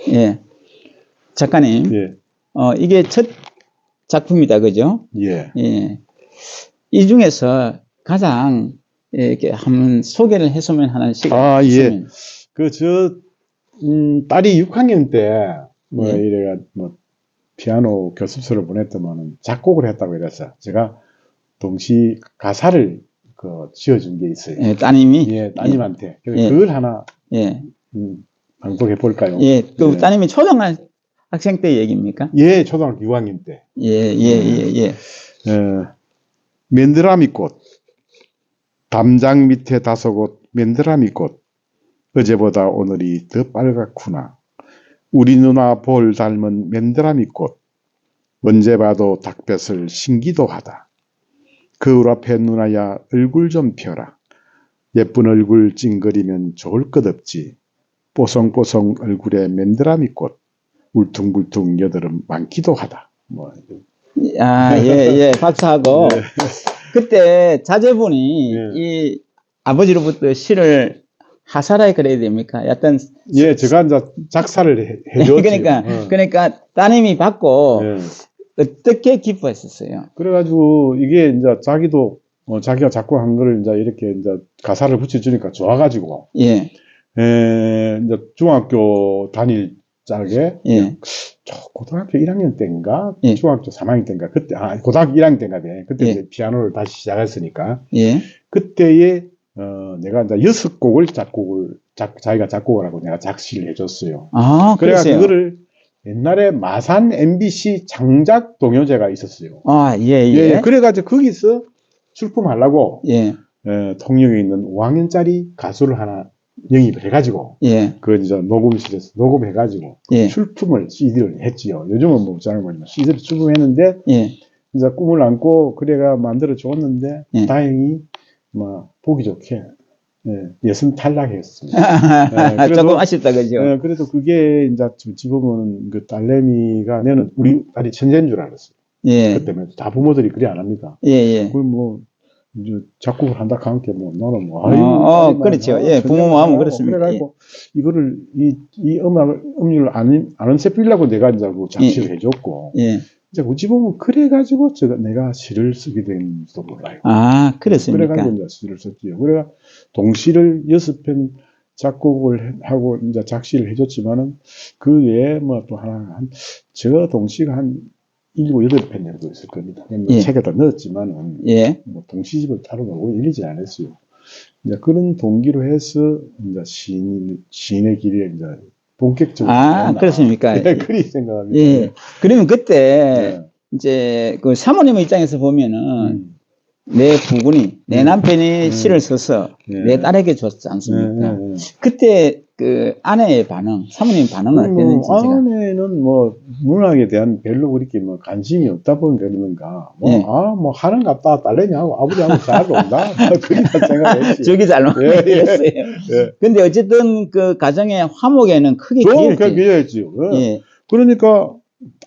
예. 작가님. 예. 이게 첫 작품이다, 그죠? 예. 예. 이 중에서 가장 이렇게 한번 소개를 했으면 하는 시간. 예. 딸이 6학년 때, 예. 이래가, 피아노 교습소를 보냈더만은 작곡을 했다고 이랬어요. 제가 동시 가사를 지어준 게 있어요. 예, 따님이? 예, 따님한테. 예. 그걸 하나, 예. 방송해 볼까요? 예. 그 따님이 초등학생 때 얘기입니까? 예, 초등학교 6학년 때. 예. 맨드라미 꽃. 담장 밑에 다소곳 맨드라미 꽃. 어제보다 오늘이 더 빨갛구나. 우리 누나 볼 닮은 맨드라미 꽃. 언제 봐도 닭뱃을 신기도 하다. 거울 앞에 누나야 얼굴 좀 펴라. 예쁜 얼굴 찡그리면 좋을 것 없지. 뽀송뽀송 얼굴에 맨드라미 꽃. 울퉁불퉁 여드름 많기도 하다. 예. 박수하고. 예. 그때 자제분이 이 아버지로부터 시를 하사라에 그래야 됩니까? 약간. 예, 제가 이제 작사를 해줬죠. 그러니까 따님이 받고 어떻게 기뻐했었어요? 그래가지고 이게 이제 자기도 자기가 작곡한 거를 이제 이렇게 이제 가사를 붙여주니까 좋아가지고. 예. 이제 중학교 다닐 적에. 예. 고등학교 1학년 때인가? 예. 중학교 3학년 때인가? 그때, 고등학교 1학년 때인가? 그때 예. 이제 피아노를 다시 시작했으니까. 예. 그때에, 내가 이제 6곡을 자기가 작곡을 하고 내가 작시를 해줬어요. 그래가 그거를 옛날에 마산 MBC 장작 동요제가 있었어요. 예. 그래가지고 거기서 출품하려고. 예. 통영에 있는 5학년짜리 가수를 하나 영입을 해가지고. 예. 그걸 이제 녹음실에서 녹음해가지고. 예. 출품을 CD를 했지요. 요즘은 뭐 잘 모르지만 CD를 출품했는데. 예. 이제 꿈을 안고 그래가 만들어 줬는데. 예. 다행히 보기 좋게. 예선 탈락했습니다. 조금 아쉽다, 그죠? 그래도 그게 이제 집어보면 그 딸내미가 나는 우리 딸이 천재인 줄 알았어요. 예. 그 때문에 다 부모들이 그래 안 합니다. 예. 그걸 이제 작곡을 한다 하니까 나는 그렇죠. 예, 부모 마음은 그렇습니다. 그래가지고 이거를 이 음률을 안 세필라고 내가 이제 작시를 해줬고. 예. 이제 어찌 보면 그래가지고 내가 시를 쓰게 된지도 몰라요. 그렇습니까? 그래가지고 이제 시를 썼지요. 그래가 동시를 6편 작곡을 하고 이제 작시를 해줬지만은 그 외에 또 하나 저 동시가 한 7, 8편 정도 있을 겁니다. 책에다 넣었지만은 동시집을 따로 놓고 일리지 않았어요. 이제 그런 동기로 해서 이제 시인의 길에 이제 본격적으로. 그렇습니까? 그리 생각합니다. 예. 그러면 그때 이제 그 사모님의 입장에서 보면은 내 부군이, 내 남편이 시를 써서 내 딸에게 줬지 않습니까? 그때 그 아내의 반응, 사모님 반응은 어땠는지. 아내는 문학에 대한 별로 그렇게 관심이 없다 보니까 그러는가. 하는갑다 딸내미하고 아버지하고 잘 논다. 그런 생각했지. 저기 잘 논다였어요. 근데 어쨌든 그 가정의 화목에는 크게 기여했지요. 그러니까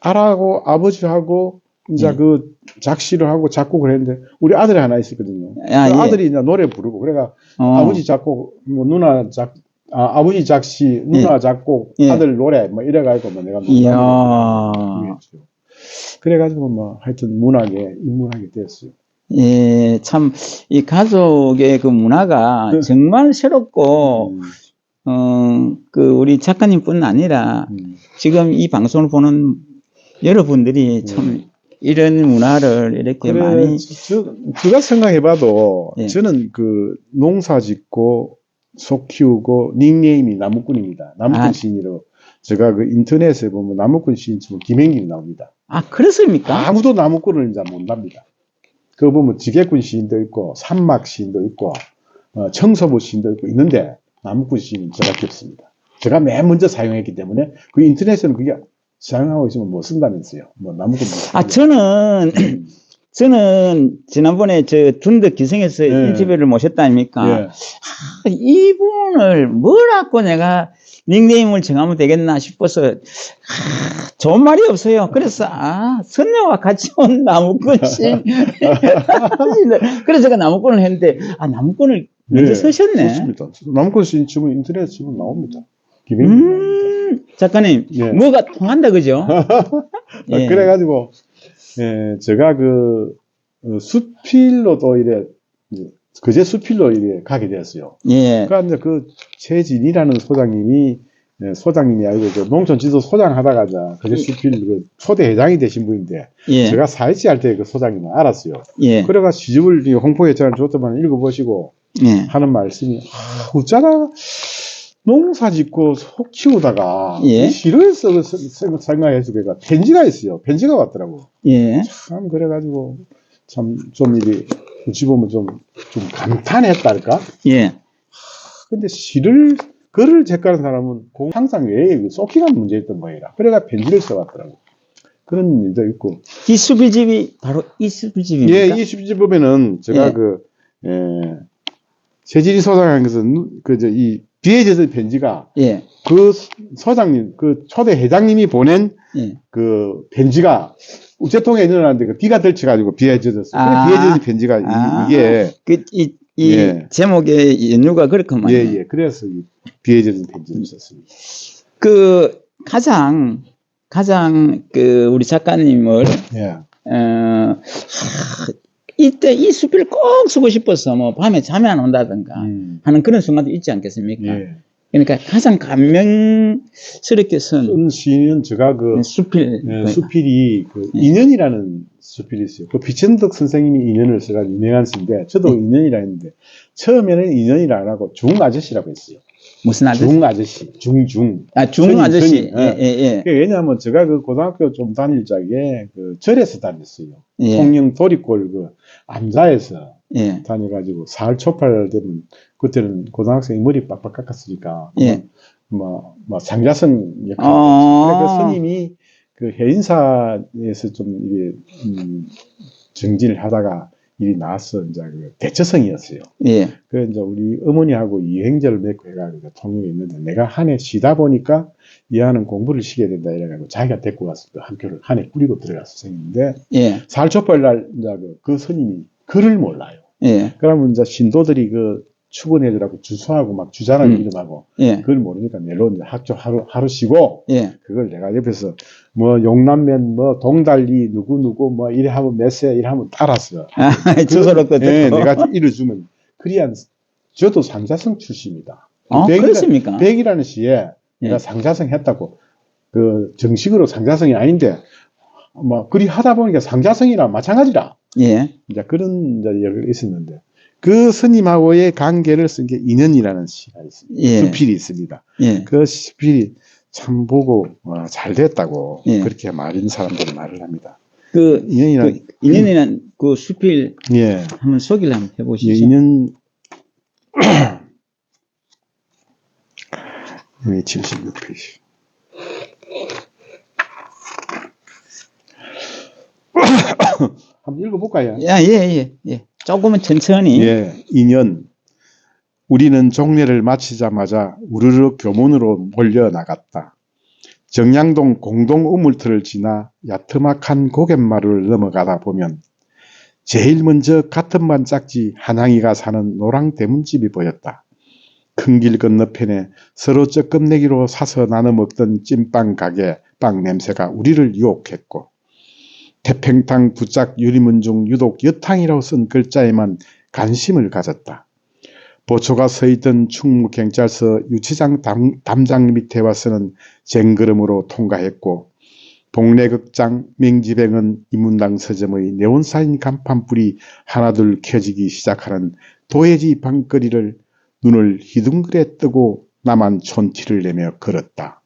딸하고 아버지하고 이제 그 작시를 하고 작곡을 했는데 우리 아들이 하나 있었거든요. 아들이 이제 노래 부르고 그래가 아버지 작곡 아버지 작시 누나 작곡 아들 노래 이래가지고 내가 그래가지고 하여튼 인문학이 됐어요. 예, 참 이 가족의 그 문화가 정말 새롭고 그 우리 작가님뿐 아니라 지금 이 방송을 보는 여러분들이 참 이런 문화를 이렇게 많이. 제가 생각해봐도 저는 그 농사 짓고 소 키우고 닉네임이 나무꾼입니다. 나무꾼 시인으로 제가 그 인터넷에 보면 나무꾼 시인 치면 김행길이 나옵니다. 그렇습니까? 아무도 나무꾼을 이제 못납니다. 그거 보면 지게꾼 시인도 있고 산막 시인도 있고 청소부 시인도 있고 있는데 나무꾼 시인은 저밖에 없습니다. 제가 맨 먼저 사용했기 때문에 그 인터넷에는 그게 사용하고 있으면 쓴다면서요. 나무꾼. 저는 지난번에 둔덕 기생에서 인터뷰를 모셨다 아닙니까? 이분을 뭐라고 내가 닉네임을 정하면 되겠나 싶어서 좋은 말이 없어요. 그래서 선녀와 같이 온 나무꾼 시인. 그래서 제가 나무꾼을 했는데 나무꾼을 먼저 쓰셨네. 그렇습니다. 나무꾼 시인 치면 인터넷 치면 나옵니다. 작가님, 예. 뭐가 통한다, 그죠? 예. 그래가지고, 제가 수필로도 이래, 그제 수필로 이래 가게 되었어요. 예. 그러니까 이제 그 최진이라는 소장님이 아니고 그 농촌 지도 소장 하다가 그제 수필 그 초대 회장이 되신 분인데, 예. 제가 사회치 할 때 그 소장님을 알았어요. 예. 그래가 시집을 홍보회장을 줬더만 읽어보시고 예. 하는 말씀이, 어쩌다 농사 짓고 속 키우다가 예. 시를 생각해주고 걔가 편지가 있어요. 편지가 왔더라고. 예. 참 그래가지고 참 좀 이게 어찌 보면 좀 감탄했달까? 예. 근데 글을 제까는 사람은 항상 왜 쏟기가 문제였던 모양이라. 그래가 편지를 써왔더라고. 그런 일도 있고. 이 수필집이 바로 이 수필집입니까? 예, 이 수필집 보면은 제가 예. 최진희 소장님께서 이 비에 젖은 편지가 예. 그 소장님, 그 초대 회장님이 보낸 예. 그 편지가 우체통에 있는데 그 비가 덜쳐가지고 비에 젖었어요. 아. 비에 젖은 편지가 이게 이 제목의 연유가 그렇구만요. 예. 그래서 이 비에 젖은 편지를 썼습니다. 그 가장 우리 작가님을 예. 이때 이 수필을 꼭 쓰고 싶어서 뭐 밤에 잠이 안 온다든가 하는 그런 순간도 있지 않겠습니까? 예. 그러니까 가장 감명스럽게 쓴 시는 제가 수필이 인연이라는 수필이 있어요. 그 비천덕 선생님이 인연을 써가 유명한 시인데 저도 인연이라 했는데 처음에는 인연이라 안 하고 중 아저씨라고 했어요. 무슨 아저씨? 중 아저씨, 중. 중 아저씨. 예. 왜냐하면 제가 그 고등학교 좀 다닐 적에 그 절에서 다녔어요. 예. 통영 도립골 그 암자에서 예. 다녀가지고 사흘 초팔 되면 그때는 고등학생이 머리 빡빡 깎았으니까 예. 뭐 장자성 역할을 아. 그 스님이 그 해인사에서 좀 이게 정진을 하다가 일이 나와서 이제 그 대처성이었어요. 예. 그 이제 우리 어머니하고 이행제를 맺고 해가지고 통영에 있는데 내가 한 해 쉬다 보니까 이 아는 공부를 시켜야 된다 이래가지고 자기가 데리고 가서 그 학교를 한 해 꾸리고 들어가서 생겼는데 예. 사흘초팔 날 이제 그 스님이 글을 몰라요. 예. 그러면 이제 신도들이 그 출근해주라고 주소하고 막 주자라는 이름하고 예. 그걸 모르니까 내로 이제 학교 하루 쉬고 예. 그걸 내가 옆에서 뭐 용남면 뭐 동달리 누구 뭐 이래 하면 몇세 이래 하면 따랐어. 주소로 또 예, 내가 읽어주면 그리한 저도 상자성 출신이다. 그렇습니까? 백이라는 시에 내가 상자성 했다고 그 정식으로 상자성이 아닌데 뭐 그리 하다 보니까 상자성이랑 마찬가지라. 예. 이제 그런 이제 얘기가 있었는데 그 스님하고의 관계를 쓴 게 인연이라는 시가 있습니다. 예. 수필이 있습니다. 예. 그 수필이 참 보고 잘 됐다고 예. 그렇게 많은 사람들이 말을 합니다. 그 인연이라는 그 수필 예. 한번 소개를 한번 해보시죠. 예, 인연 76페이지. 한번 읽어볼까요? 예. 조금은 천천히. 예, 인연. 우리는 종례를 마치자마자 우르르 교문으로 몰려나갔다. 정량동 공동 우물터를 지나 야트막한 고갯마루를 넘어가다 보면 제일 먼저 같은 반 짝지 한양이가 사는 노랑 대문집이 보였다. 큰 길 건너편에 서로 쩍금내기로 사서 나눠 먹던 찐빵 가게 빵 냄새가 우리를 유혹했고 태평탕 부짝 유리문 중 유독 여탕이라고 쓴 글자에만 관심을 가졌다. 보초가 서있던 충무경찰서 유치장 담장 밑에 와서는 쟁걸음으로 통과했고 동래극장 맹지병은 이문당 서점의 네온사인 간판불이 하나둘 켜지기 시작하는 도해지 방거리를 눈을 희둥그레 뜨고 나만 촌티를 내며 걸었다.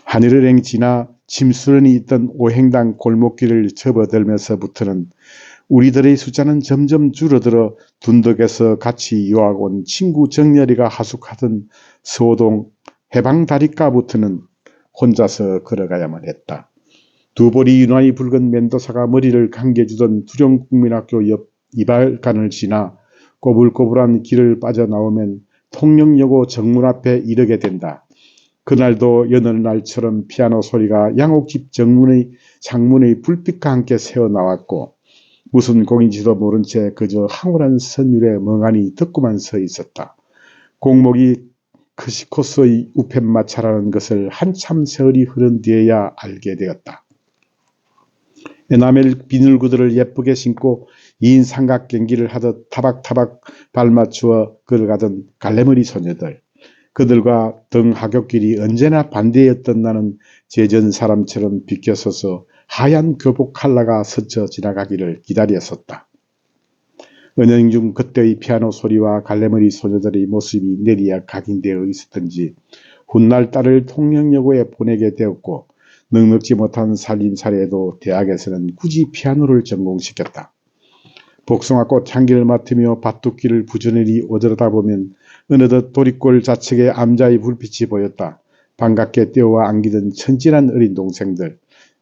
하늘을 지나 짐수런이 있던 오행당 골목길을 접어들면서부터는 우리들의 숫자는 점점 줄어들어 둔덕에서 같이 유학 온 친구 정열이가 하숙하던 서호동 해방다리가부터는 혼자서 걸어가야만 했다. 두 보리 유난히 붉은 멘도사가 머리를 감겨주던 두령국민학교 옆 이발관을 지나 꼬불꼬불한 길을 빠져나오면 통영여고 정문 앞에 이르게 된다. 그날도 여느 날처럼 피아노 소리가 양옥집 창문의 불빛과 함께 새어나왔고 무슨 곡인지도 모른 채 그저 황홀한 선율에 멍하니 듣고만 서 있었다. 공목이 크시코스의 우편마차라는 것을 한참 세월이 흐른 뒤에야 알게 되었다. 에나멜 비늘구두를 예쁘게 신고 2인 삼각 경기를 하듯 타박타박 발맞추어 걸어가던 갈래머리 소녀들. 그들과 등 하굣길이 언제나 반대였던 나는 제전 사람처럼 비껴서서 하얀 교복 칼라가 스쳐 지나가기를 기다렸었다. 은행 중 그때의 피아노 소리와 갈래머리 소녀들의 모습이 내리야 각인되어 있었던지 훗날 딸을 통영여고에 보내게 되었고 넉넉지 못한 살림살이에도 대학에서는 굳이 피아노를 전공시켰다. 복숭아꽃 향기를 맡으며 밭둑길을 부지런히 오들여다보면 어느덧 도리골 좌측에 암자의 불빛이 보였다. 반갑게 뛰어와 안기던 천진한 어린 동생들.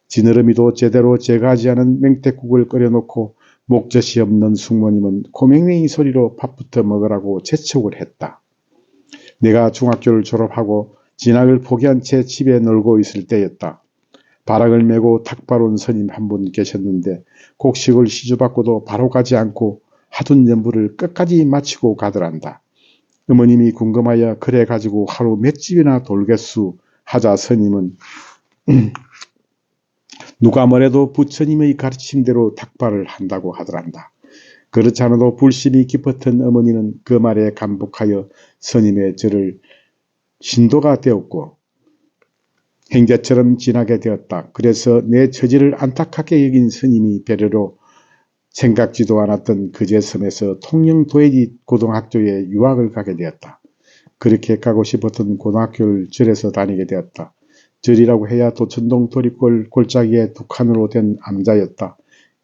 지느러미도 제대로 제거하지 않은 맹태국을 끓여놓고 목젖이 없는 숙모님은 고맹맹이 소리로 밥부터 먹으라고 재촉을 했다. 내가 중학교를 졸업하고 진학을 포기한 채 집에 놀고 있을 때였다. 바락을 메고 탁발 온 스님 한 분 계셨는데 곡식을 시주받고도 바로 가지 않고 하둔 연부를 끝까지 마치고 가더란다. 어머님이 궁금하여 그래 가지고 하루 몇 집이나 돌겠수 하자 스님은 누가 뭐래도 부처님의 가르침대로 탁발을 한다고 하더란다. 그렇지 않아도 불심이 깊었던 어머니는 그 말에 감복하여 스님의 절을 신도가 되었고 행자처럼 지나게 되었다. 그래서 내 처지를 안타깝게 여긴 스님이 배려로 생각지도 않았던 그제섬에서 통영도예지 고등학교에 유학을 가게 되었다. 그렇게 가고 싶었던 고등학교를 절에서 다니게 되었다. 절이라고 해야 도천동 도리골 골짜기에 두 칸으로 된 암자였다.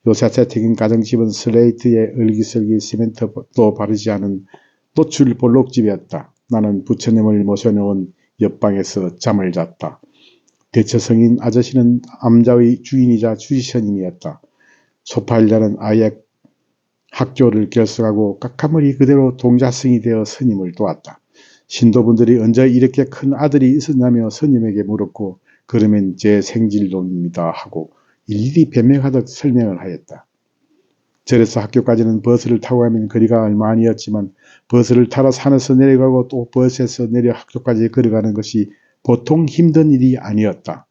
요새새 튀긴 가정집은 슬레이트에 얼기설기 시멘트도 바르지 않은 노출 볼록집이었다. 나는 부처님을 모셔놓은 옆방에서 잠을 잤다. 대처성인 아저씨는 암자의 주인이자 주지스님이었다. 소파일자는 아예 학교를 결석하고 까까머리 그대로 동자승이 되어 스님을 도왔다. 신도분들이 언제 이렇게 큰 아들이 있었냐며 스님에게 물었고 그러면 제 생질론입니다 하고 일일이 변명하듯 설명을 하였다. 절에서 학교까지는 버스를 타고 가면 거리가 얼마 아니었지만 버스를 타러 산에서 내려가고 또 버스에서 내려 학교까지 걸어가는 것이 보통 힘든 일이 아니었다.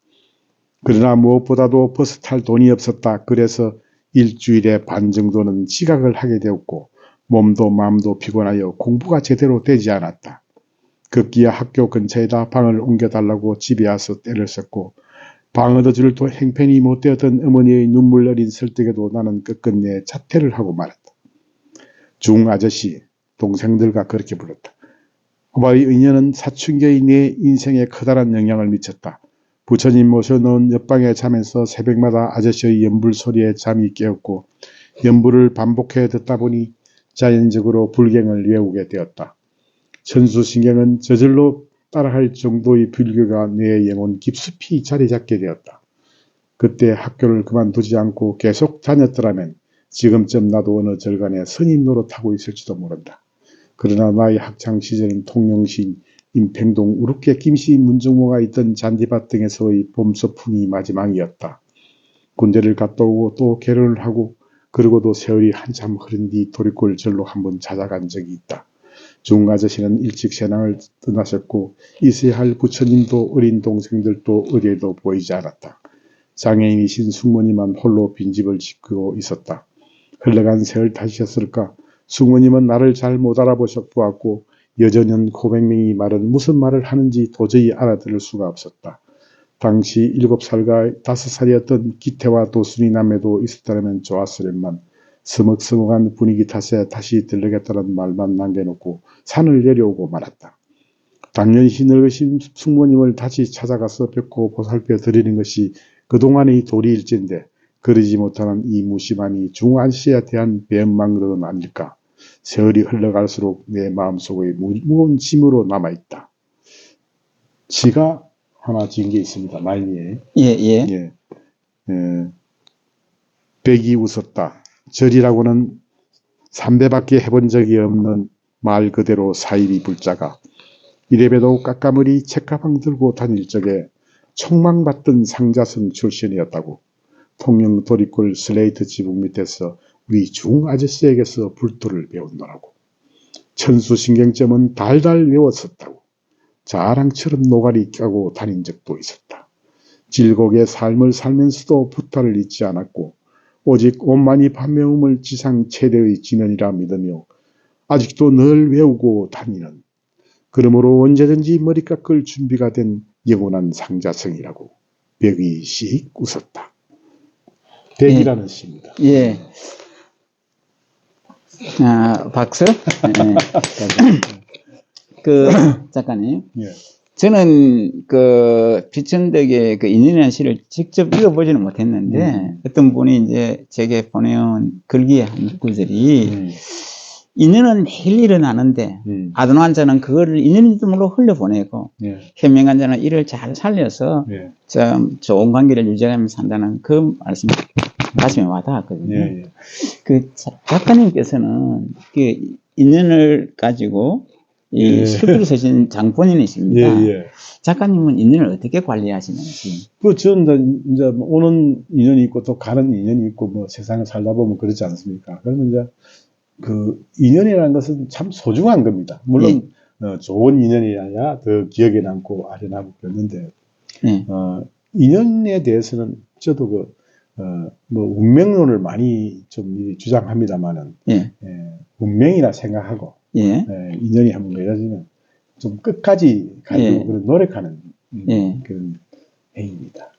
그러나 무엇보다도 버스 탈 돈이 없었다. 그래서 일주일에 반 정도는 지각을 하게 되었고 몸도 마음도 피곤하여 공부가 제대로 되지 않았다. 급기야 학교 근처에다 방을 옮겨달라고 집에 와서 때를 썼고 방 얻어줄 또 행편이 못되었던 어머니의 눈물 어린 설득에도 나는 끝끝내 자퇴를 하고 말았다. 중아저씨, 동생들과 그렇게 불렀다. 오바의 은연은 사춘기의 내 인생에 커다란 영향을 미쳤다. 부처님 모셔놓은 옆방에 자면서 새벽마다 아저씨의 연불 소리에 잠이 깨었고 연불을 반복해 듣다 보니 자연적으로 불경을 외우게 되었다. 천수신경은 저절로 따라할 정도의 불교가 내 영혼 깊숙이 자리 잡게 되었다. 그때 학교를 그만두지 않고 계속 다녔더라면 지금쯤 나도 어느 절간에 스님 노릇하고 있을지도 모른다. 그러나 나의 학창시절은 통영시 임평동 우르께 김씨 문중모가 있던 잔디밭 등에서의 봄소풍이 마지막이었다. 군대를 갔다 오고 또 결혼을 하고 그러고도 세월이 한참 흐른 뒤 도리골 절로 한번 찾아간 적이 있다. 중아저씨는 일찍 세상을 떠나셨고 있어야 할 부처님도 어린 동생들도 어디에도 보이지 않았다. 장애인이신 숙모님만 홀로 빈집을 지키고 있었다. 흘러간 세월 탓이었을까? 숙모님은 나를 잘 못 알아보셨고 여전한 고백맹이 말은 무슨 말을 하는지 도저히 알아들을 수가 없었다. 당시 7살과 5살이었던 기태와 도순이 남매도 있었다면 좋았으련만 서먹서먹한 분위기 탓에 다시 들르겠다는 말만 남겨놓고 산을 내려오고 말았다. 당연히 늙으신 숙모님을 다시 찾아가서 뵙고 보살펴 드리는 것이 그동안의 도리일진데 그러지 못하는 이 무심함이 중아씨에 대한 배은망덕은 아닐까. 세월이 흘러갈수록 내 마음속에 무거운 짐으로 남아있다. 시가 하나 지은 게 있습니다. 말미에. 예. 백이 웃었다. 절이라고는 3배밖에 해본 적이 없는 말 그대로 사이비 불자가 이래봬도 까까머리 책가방 들고 다닐 적에 촉망받던 상자성 출신이었다고. 통영 도리골 슬레이트 지붕 밑에서 우리 중아저씨에게서 불도를 배운다라고. 천수신경점은 달달 외웠었다고. 자랑처럼 노가리 껴고 다닌 적도 있었다. 질곡의 삶을 살면서도 부타를 잊지 않았고 오직 원만히 판매음을 지상 최대의 지면이라 믿으며 아직도 늘 외우고 다니는, 그러므로 언제든지 머리 깎을 준비가 된 영원한 상자성이라고 벽이 씩 웃었다. 백이라는 시입니다. 예. 아, 박수? 예. 그, 작가님. 예. 저는 비천덕의 인연이라는 시를 직접 읽어보지는 못했는데, 어떤 분이 이제 제게 보내온 글귀의 한 구절이, 인연은 매일 일어나는데, 아둔한 자는 그거를 인연인지도 모르고 흘려보내고, 예. 현명한 자는 이를 잘 살려서, 예. 좀 좋은 관계를 유지하면서 산다는 그 말씀이 가슴에 와닿았거든요. 예. 그 작가님께서는 그 인연을 가지고 이 수필을 쓰신 장본인이십니다. 예. 작가님은 인연을 어떻게 관리하시는지. 저는 이제 오는 인연이 있고 또 가는 인연이 있고 뭐 세상을 살다 보면 그렇지 않습니까? 그러면 이제 그 인연이라는 것은 참 소중한 겁니다. 물론 좋은 인연이라야 더 기억에 남고 아련하고 그랬는데 인연에 대해서는 저도 뭐 운명론을 많이 좀 주장합니다만은 운명이라 생각하고 인연이 한번 맺어지면 좀 끝까지 가려고 그런 노력하는 그런 행위입니다.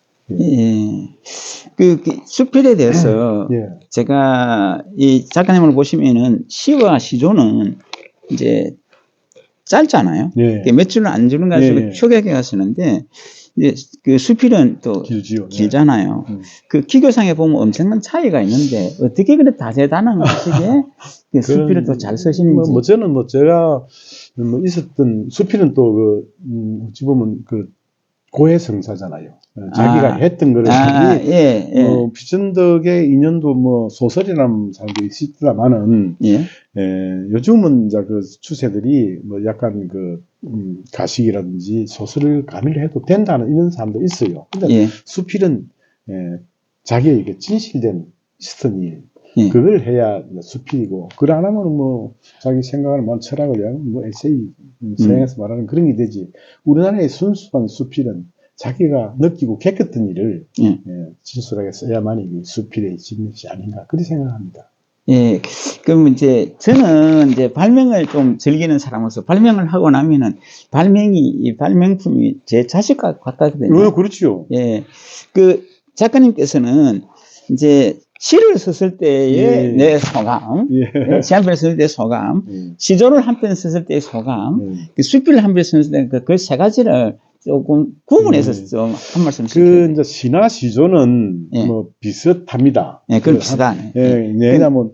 그 수필에 대해서 제가 이 작가님을 보시면은 시와 시조는 이제 짧잖아요. 몇 줄은 안 주는 가지고 표기하게 가시는데 이제 그 수필은 또 길잖아요. 그 기교상에 보면 엄청난 차이가 있는데 어떻게 그렇게 다재다능하시게 그 수필을 또 잘 쓰시는지. 저는 제가 있었던 수필은 또 어찌 보면 고해성사잖아요. 자기가 했던 거를 비천덕의 인연도 소설이라는 사람들이 있더라마는 요즘은 이제 그 추세들이 약간 가식이라든지 소설을 가미를 해도 된다는 이런 사람도 있어요. 근데 수필은 자기에게 진실된 시스템이 그걸 해야 수필이고, 그걸 안 하면 자기 생각을 철학을 위한 에세이 서양에서 말하는 그런 게 되지. 우리나라의 순수한 수필은 자기가 느끼고 겪었던 일을 진솔하게 써야만이 수필의 진мет이 아닌가 그렇게 생각합니다. 그럼 이제 저는 이제 발명을 좀 즐기는 사람으로서 발명을 하고 나면은 이 발명품이 제 자식과 같거든요. 그렇죠. 그 작가님께서는 이제 시를 썼을 때의 내 소감, 시한편을 썼을 때의 소감, 시조를 한 편 썼을 때의 소감, 수필을 한 편 썼을 때 그 세 가지를 조금 구분해서 좀 한 말씀씩. 이제 시나 시조는 비슷합니다. 그건 비슷하네. 왜냐면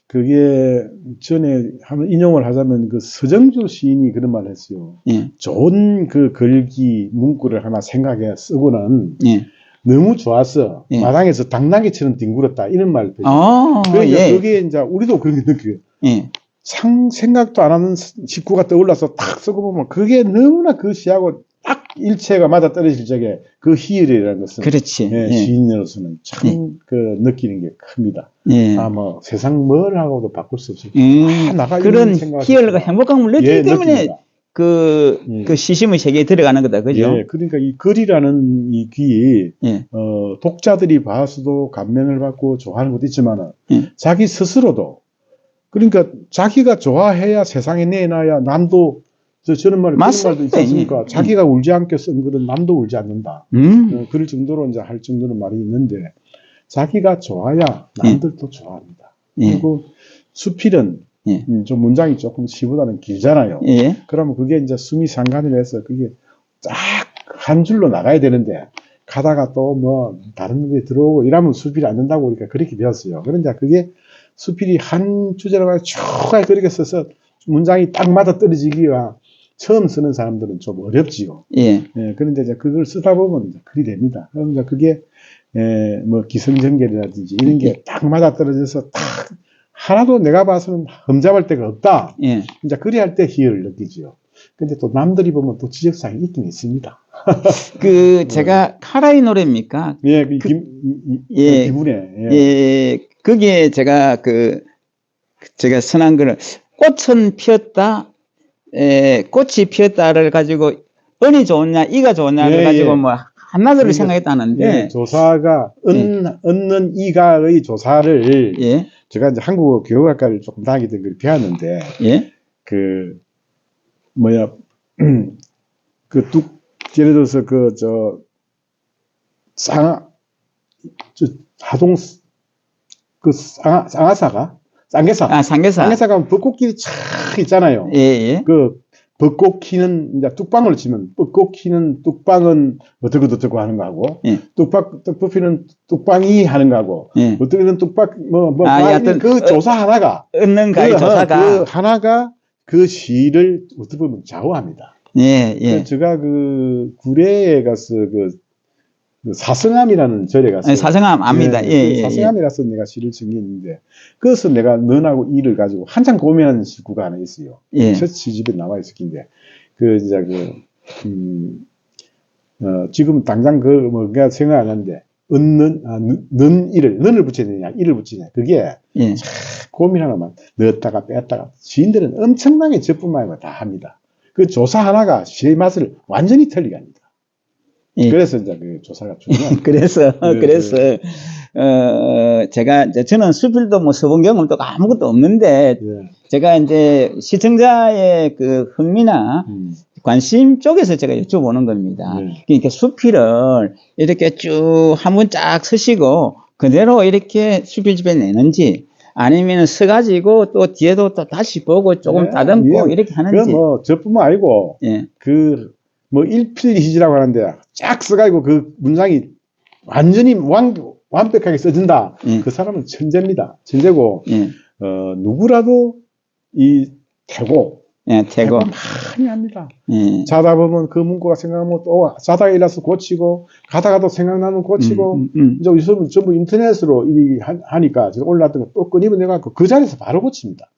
그게 전에 한번 인용을 하자면 서정주 시인이 그런 말을 했어요. 좋은 글귀 문구를 하나 생각해 쓰고는 너무 좋아서 마당에서 당나귀처럼 뒹굴었다 이런 말을 했어요. 그러니까 그게 이제 우리도 그렇게 느껴요. 생각도 안 하는 식구가 떠올라서 딱 쓰고 보면 그게 너무나 그 시하고 딱 일체가 맞아 떨어질 적에 그 희열이라는 것은 시인으로서는 참 느끼는 게 큽니다. 세상 뭘 하고도 바꿀 수 없어요. 그런 희열과 행복감을 느끼기 때문에 그 시심의 세계에 들어가는 거다, 그죠? 그러니까 이 글이라는 이 귀, 독자들이 봐서도 감명을 받고 좋아하는 것도 있지만, 자기 스스로도, 그러니까 자기가 좋아해야 세상에 내놔야 남도, 저런 말도 있지 않습니까? 자기가 울지 않게 쓴 글은 남도 울지 않는다. 그럴 정도로 이제 할 정도는 말이 있는데, 자기가 좋아야 남들도 좋아합니다. 그리고 수필은 좀 문장이 조금 시보다는 길잖아요. 그러면 그게 이제 숨이 상관을 해서 그게 쫙 한 줄로 나가야 되는데 가다가 또 다른 게 들어오고 이러면 수필이 안 된다고 우리가 그렇게 배웠어요. 그런데 그게 수필이 한 주제로 쭉 그렇게 써서 문장이 딱 맞아 떨어지기가 처음 쓰는 사람들은 좀 어렵지요. 그런데 이제 그걸 쓰다 보면 이제 글이 됩니다. 그럼 이제 그게 기성정결이라든지 이런 게 딱 맞아 떨어져서 딱 하나도 내가 봐서는 흠잡을 데가 없다. 이제 그리 할 때 희열을 느끼지요. 근데 또 남들이 보면 또 지적사항이 있긴 있습니다. 제가 카라의 노래입니까? 기분에. 거기에 제가 제가 선한 글을 꽃은 피었다, 꽃이 피었다를 가지고 은이 좋으냐 이가 좋으냐를 예, 가지고 예. 뭐 한나절을 그러니까, 생각했다는데 예, 조사가 얻는 이가의 조사를 예. 제가 이제 한국어 교육학과를 조금 다니던 걸 배웠는데 예. 그 뭐야 그 예를 들어서 하동 그 쌍화사가 쌍계사가 벚꽃길이 촥 있잖아요. 예, 예. 그 벚꽃 키는 이제 뚝방으로 치면 벚꽃 키는 뚝방은 어떻고 하는 거하고 예. 떡 피는 뚝방이 하는 거하고 예. 어떻게든 뚝방 여하튼 그 조사 하나가 얻는가의 조사가 그 하나가 그 시를 어떻게 보면 좌우합니다. 예, 예. 제가 그 구례에 가서 그 사성암이라는 절에 갔어요. 사성암 압니다. 예, 예, 사성암에 가서 내가 시를 정했는데 그것을 내가 너하고 이를 가지고 한참 고민하는 시구가 하나 있어요. 예. 첫 시집에 나와 있을 텐데 지금 당장 내가 생각 안 하는데 는을 붙여야 되냐 이를 붙이냐 그게 예. 고민하나만 넣었다가 뺐다가 시인들은 엄청나게 저뿐만 아니라 다 합니다. 그 조사 하나가 시의 맛을 완전히 틀리게 합니다. 예. 그래서 이제 그 조사가 중요합니다. 그래서 제가 이제 저는 수필도 뭐 써본 경험도 아무것도 없는데 예. 제가 이제 시청자의 그 흥미나 관심 쪽에서 제가 여쭤보는 겁니다. 그러니까 수필을 이렇게 쭉 한번 쫙 쓰시고 그대로 이렇게 수필집에 내는지 아니면 써가지고 또 뒤에도 또 다시 보고 조금 다듬고 이렇게 하는지. 뭐 저뿐만 아니고 예. 뭐 일필이시라고 하는데 쫙 써가지고 그 문장이 완전히 완벽하게 써진다. 그 사람은 천재입니다. 천재고 누구라도 이 태고 많이 합니다. 자다 보면 그 문구가 생각하면 또 자다가 일어나서 고치고 가다가 또 생각나면 고치고 이제 요즘은 전부 인터넷으로 하니까 지금 올라왔던 거 또 끄집어내갖고 그 자리에서 바로 고칩니다.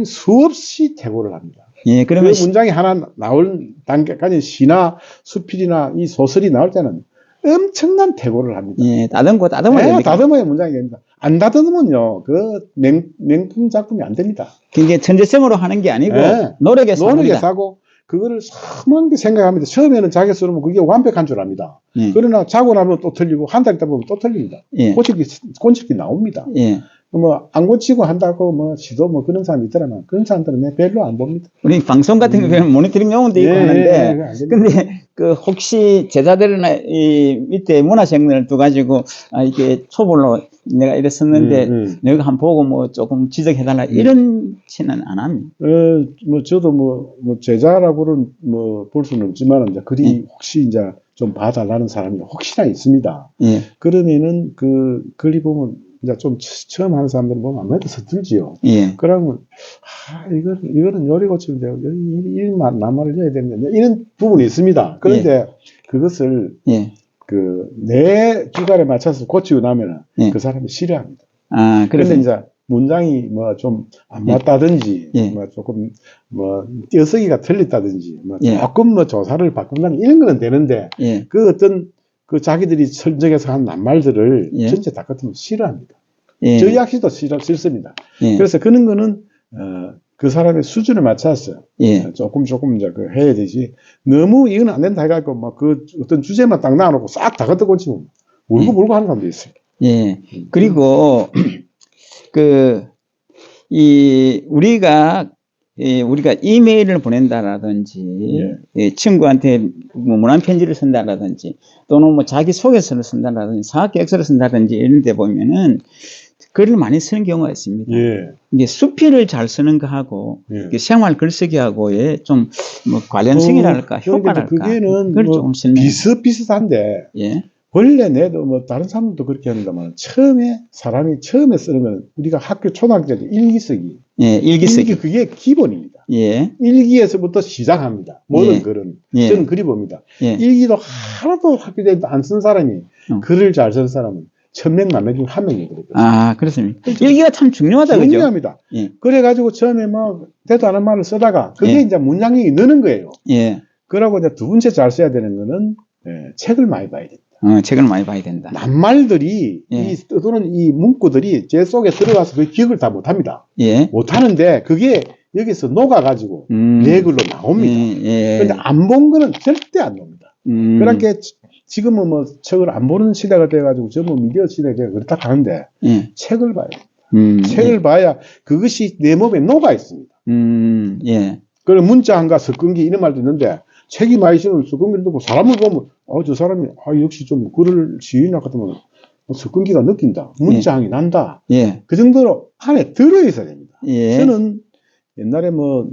수없이 태고를 합니다. 예, 그러면 그 문장이 하나 나올 단계까지 시나 수필이나 이 소설이 나올 때는 엄청난 태고를 합니다. 예, 다듬어야 됩니다. 다듬어야 문장이 됩니다. 안 다듬으면요, 그 명품 작품이 안 됩니다. 그게 천재성으로 하는 게 아니고 노력에 사고 그거를 사모하게 생각합니다. 처음에는 자기가 쓰면 그게 완벽한 줄 압니다. 그러나 자고 나면 또 틀리고 한 달 있다 보면 또 틀립니다. 고칠 게 나옵니다. 뭐 안 고치고 한다고 뭐 시도 뭐 그런 사람이 있더라면 그런 사람들은 별로 안 봅니다. 우리 방송 같은 경우에는 모니터링 용어도 있고 하는데 근데 그 혹시 제자들이나 이 밑에 문화생들을 두 가지고 이게 초벌로 내가 이랬었는데 내가 한번 보고 뭐 조금 지적해달라 이런지는 안 합니다. 뭐 저도 뭐 제자라고는 뭐 볼 수는 없지만 이제 글이 혹시 이제 좀 봐달라는 사람이 혹시나 있습니다. 그러면은 그 글이 보면 이제 좀 처음 하는 사람들 보면 아무래도 서툴지요. 그러면 이거는 요리 고치면 되고 일만 낱말을 해야 되는데 이런 부분이 있습니다. 그런데 그것을 내 기간에 맞춰서 고치고 나면은 그 사람이 싫어합니다. 그런데 이제 문장이 뭐 좀 안 맞다든지 뭐 조금 뭐 띄어쓰기가 틀렸다든지 뭐 조금 뭐 조사를 바꾼다는 이런 거는 되는데 그 어떤 그 자기들이 선정해서 한 낱말들을 전체 다 같으면 싫어합니다. 저희 역시도 싫습니다. 그래서 그런 거는 그 사람의 수준을 맞춰서 조금 이제 그 해야 되지. 너무 이건 안 된다 해가지고 막 그 어떤 주제만 딱 놔놓고 싹 다 갖다 고치면 울고 하는 사람도 있어요. 그리고 우리가 이메일을 보낸다라든지, 친구한테 뭐 문안 편지를 쓴다라든지, 또는 뭐 자기 소개서를 쓴다라든지, 사학계획서를 쓴다든지 이런 데 보면은 글을 많이 쓰는 경우가 있습니다. 이게 수필을 잘 쓰는 거하고, 생활 글쓰기하고의 좀 뭐 관련성이랄까, 효과랄까. 그게는 뭐 비슷비슷한데, 원래 내도 뭐 다른 사람도 그렇게 합니다만 사람이 처음에 쓰는 우리가 학교 초등학교 때 일기 쓰기. 일기 그게 기본입니다. 일기에서부터 시작합니다. 모든 글은. 저는 그리 봅니다. 일기도 하나도 학교 때 안 쓴 사람이 글을 잘 쓴 사람은 1000명, 1000명 중 1명이거든요. 그렇습니까? 일기가 참 중요하다, 그죠? 중요합니다. 그래가지고 처음에 뭐 대도 않은 말을 쓰다가 그게 이제 문장이 느는 거예요. 그러고 이제 두 번째 잘 써야 되는 거는 책을 많이 봐야 됩니다. 책을 많이 봐야 된다. 낱말들이 또는 이 문구들이 제 속에 들어가서 그 기억을 다 못합니다. 못하는데 그게 여기서 녹아가지고 내 글로 나옵니다. 그런데 안 본 거는 절대 안 나옵니다. 그러니까 지금은 뭐 책을 안 보는 시대가 돼가지고 전부 미디어 시대가 돼가 그렇다 하는데 책을 봐야 됩니다. 책을 봐야 그것이 내 몸에 녹아 있습니다. 그래 문자한가 석근기 이런 말도 있는데 책이 많이 쓰는 석근기를 듣고 사람을 보면 저 사람이 역시 좀 글을 시인나 같으면 석근기가 느낀다. 문자향이 난다. 그 정도로 안에 들어있어야 됩니다. 저는 옛날에 뭐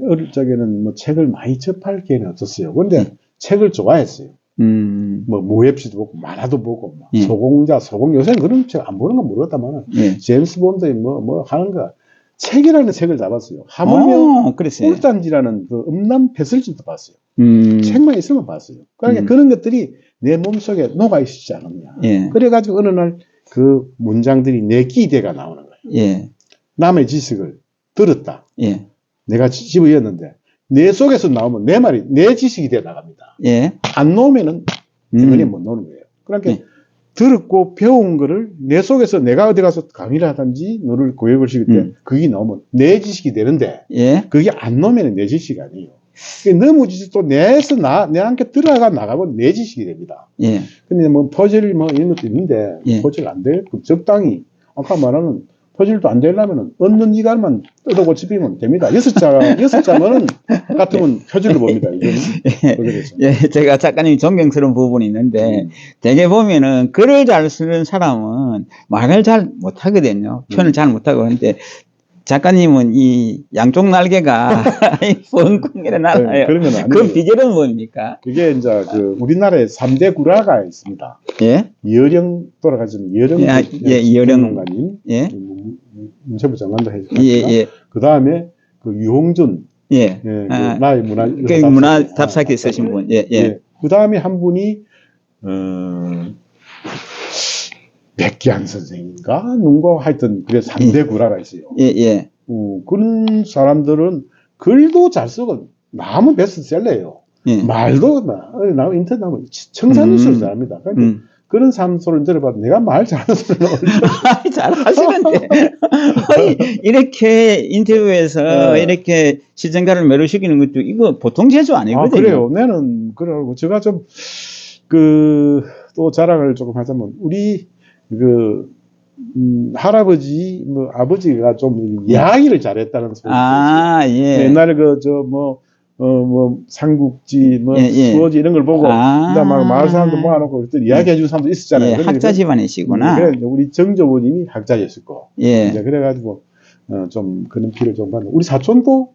어릴 적에는 뭐 책을 많이 접할 기회는 없었어요. 근데 책을 좋아했어요. 뭐 모앱시도 보고 만화도 보고 소공자 소공 요새는 그런 책 안 보는 건 모르겠다만 제임스 본드의 뭐 하는 거 책이라는 책을 잡았어요. 하물며 꿀단지라는 그 음란 패설집도 봤어요. 책만 있으면 봤어요. 그러니까 그런 것들이 내 몸속에 녹아 있지 않느냐. 그래가지고 어느 날 그 문장들이 내 기대가 나오는 거예요. 남의 지식을 들었다. 내가 집어였는데 내 속에서 나오면 내 말이 내 지식이 돼 나갑니다. 안 나오면은 그냥 못 나오는 거예요. 그러니까 들었고 배운 거를 내 속에서 내가 어디 가서 강의를 하든지 너를 교육을 시킬 때 그게 나오면 내 지식이 되는데 그게 안 나오면 내 지식이 아니에요. 너무 지식도 내에서 내한테 들어가 나가면 내 지식이 됩니다. 근데 뭐 퍼즐 뭐 이런 것도 있는데 퍼즐 안 될 적당히 아까 말하는 퍼즐도 안 되려면 얻는 이갈만 뜯어고 집히면 됩니다. 6자면은 같으면 표절로 봅니다. 제가 작가님 존경스러운 부분이 있는데 되게 보면은 글을 잘 쓰는 사람은 말을 잘 못하거든요. 표현을 잘 못하고 그런데 작가님은 이 양쪽 날개가 뻥뻥 일어나요. 그 비결은 뭡니까? 그게 이제 그 우리나라에 3대 구라가 있습니다. 이어령 돌아가신 이어령 농가님, 문체부 장관도 해주셨습니다. 그 다음에 그 유홍준, 그 나의 문화 답사기 쓰신 분, 그 다음에 한 분이 백기환 선생인가? 누군가 하여튼, 그래, 3대 구라가 있어요. 그런 사람들은 글도 잘 쓰고, 너무 베스트셀러예요. 말도, 나 인터넷 나오면 청산유수를 잘합니다. 그러니까 그런 사람 소리를 들어봐도 내가 말 잘하는 소리는 잘 하시는데. 이렇게 인터뷰에서 이렇게 시청자를 매료시키는 것도 이거 보통 재주 아니거든요. 그래요. 나는, 그러고 제가 좀, 또 자랑을 조금 하자면, 우리, 할아버지, 아버지가 좀 이야기를 잘했다는 소리. 옛날에 삼국지, 수어지 이런 걸 보고, 막 마을 사람도 모아놓고 그때 이야기해주는 사람도 있었잖아요. 학자 집안이시구나. 그래, 우리 정조부님이 학자였었고. 이제 그래가지고, 좀 그런 피를 좀 받는. 우리 사촌도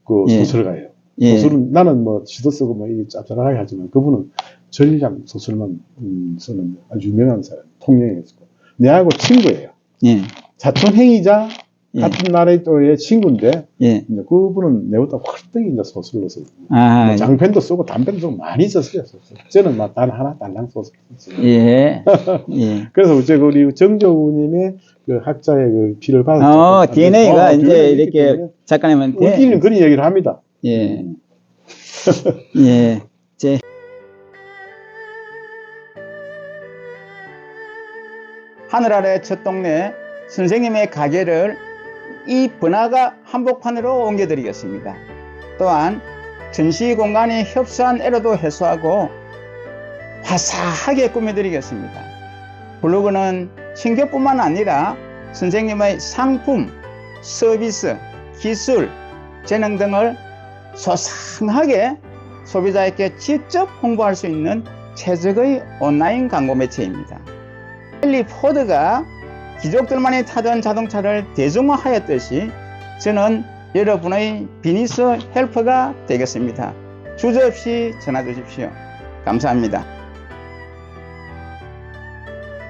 소설가예요. 소설은, 나는 시도 쓰고 짭짤하게 하지만 그분은 전략 소설만 쓰는 아주 유명한 사람, 통영이었고. 내하고 친구예요. 사촌행위자 같은 나라의 또의 친구인데, 이제 그분은 내보다 훨씬 이제 소설을 써요. 장편도 쓰고 단편도 쓰고 많이 썼어요. 저는 단 하나 달랑 소설 썼어요. 그래서 우리 정조우님의 그 학자의 그 피를 받았죠. DNA가 이제 이렇게 작가님한테. 우리는 그런 얘기를 합니다. 하늘 아래 첫 동네 선생님의 가게를 이 번화가 한복판으로 옮겨드리겠습니다. 또한 전시 공간이 협소한 애로도 해소하고 화사하게 꾸며드리겠습니다. 블로그는 신규뿐만 아니라 선생님의 상품, 서비스, 기술, 재능 등을 소상하게 소비자에게 직접 홍보할 수 있는 최적의 온라인 광고 매체입니다. 헨리 포드가 귀족들만이 타던 자동차를 대중화하였듯이 저는 여러분의 비즈니스 헬퍼가 되겠습니다. 주저없이 전화 주십시오. 감사합니다.